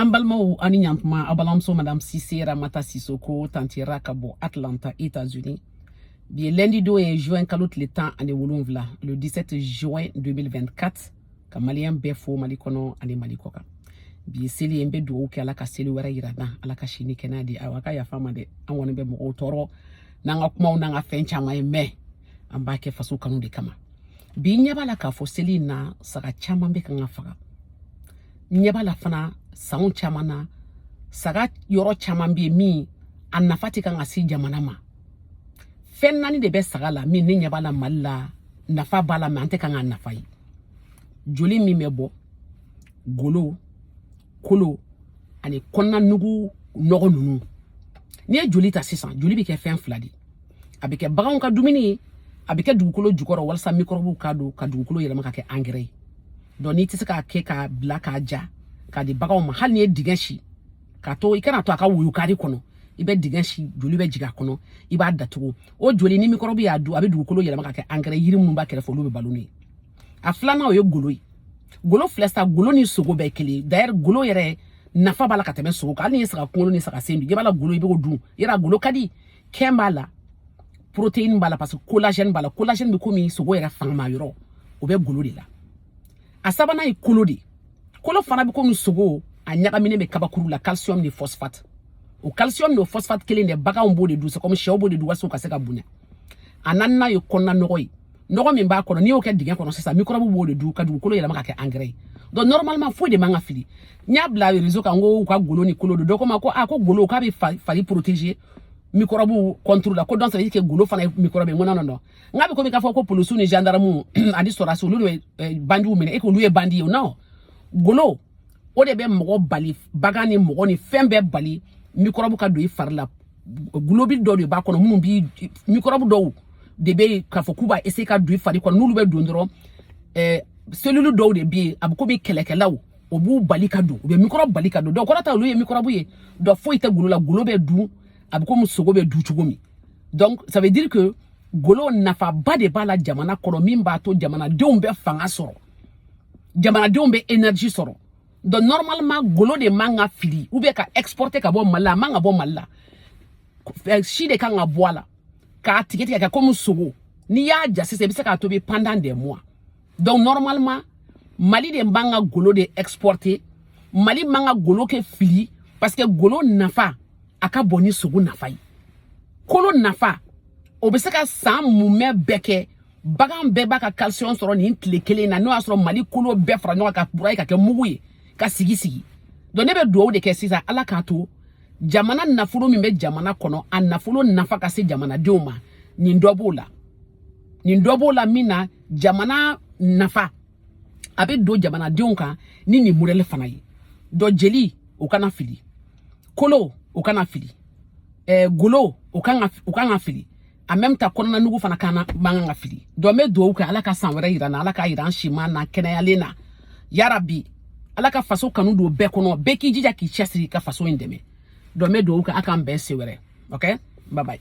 Ambalmo ani nyampma abalamso Madame Cissé Ramata Sissoko tantira kabo Atlanta, États-Unis. Bien lundi 2 juin kalot le temps ane wolonvla le 17 juin 2024 ka malien befo malikono ane malikoka. Bien seli embe do ke ala ka seli wera irana ala ka shini kenadi awaka ya fama de anwone be mo toro nanga kuma nanga fencha ma me ambake faso kanu de kama. Bien nyabala ka fo seli na saka chama be kan afaka. Nyabala fana saun chamana saga yoro chamambi mi annafati kan asi jamana ma fen nani de be sagala mi ne nyabala malla nafa bala ma ante kan nafai joli mi mebo golo kolo ani konna nugu nogo nunu ni joli ta sisan joli bi ke fen fladi abike bagan ka dumini abike dugukolo jukoro walsa mikrobu kado ka dugukolo yelema ka ke engrais don ni tisika ke ka black aja ka di baga ma hal ni diganshi ka to ikana to aka wuyu kari kono ibe diganshi joli be jiga kono iba datugo o joli ni mikrobi ya du abe dugukolo yelema ka ke engrais yiri mun ba kere fo lobe baloni aflana o ye golo flesta golo ni sogo be kele d'ailleurs golo yere nafa bala ka teme sogo ka ni saka kolo ni saka sembi je bala golo ibe go du yera golo kadi kembala protéine bala parce que collagène be komi sogo yera fangma yoro o be golo de la asabana i kolo fana be ko sogo a nyaga mine be kabakuru la calcium ni phosphate o calcium no phosphate kelen de baga on bode du c'est comme chez bode du waso ka se ka bunya ananna yo konna nogoy nogo min ba kono ni o ke digen kono c'est ça microbe bode du ka du kolo yela maka ke engrais donc normalement faut de manga fili nya bla réseau ka ngo ka golo ni kolo do ko ma ko ko golo ka be fali protéger microbe contrôle la ko donc ça veut dire que golo fana microbe non ngabe ko mi ka fo ko police ni gendarme adi sora so lu bandi ou mene e ko lu e bandi non golo o de be mogo bali bagani mogo ni fembe bali microbe ka do i farla globi do de ba kono munun bi microbe do de be ka fo kuba ese ka do i fari kono nulu be do ndoro cellule do de bi abuko bi kelekelawo obu bali ka do be microbe bali ka do do ko ta lu ye microbe ye do fo ite golo la golo be du abuko musogo be du chugomi donc ça veut dire que golo nafa ba de bala jamana kono mimba to jamana de umbe fanga soro jamana de umbe énergie soro donc normalement golo de manga fili ou bien ka exporter ka bon malla manga bon malla si de kan aboala ka tiketi ka comme sogo ni ya jase se bisa ka to be pendant des mois donc normalement Mali de manga golo de exporter Mali manga golo ke fili parce que golo nafa aka boni sogo nafai kolo nafa obisaka sam mume beke bagan beba ka calcium soro ni tlekele na no asoro Mali kolo be fra no ka burai ka ke muguye ka sigi donc ne be do de ke sisa ala ka to jamana nafulo mi be jamana kono an nafulo nafa ka se jamana deuma ni ndobola mina jamana nafa abe do jamana deunka ni murele fana yi do jeli o kana fili kolo o kana fili golo o kana fili en même temps konna nugu fana kana manga fili do me do ka ala ka sanwere irana ala ka iran shima na kenayalena ya rabbi ala ka faso kanu do be kono be ki jija ki chesiri ka faso indeme do me do ka aka mbe sewere okay bye bye.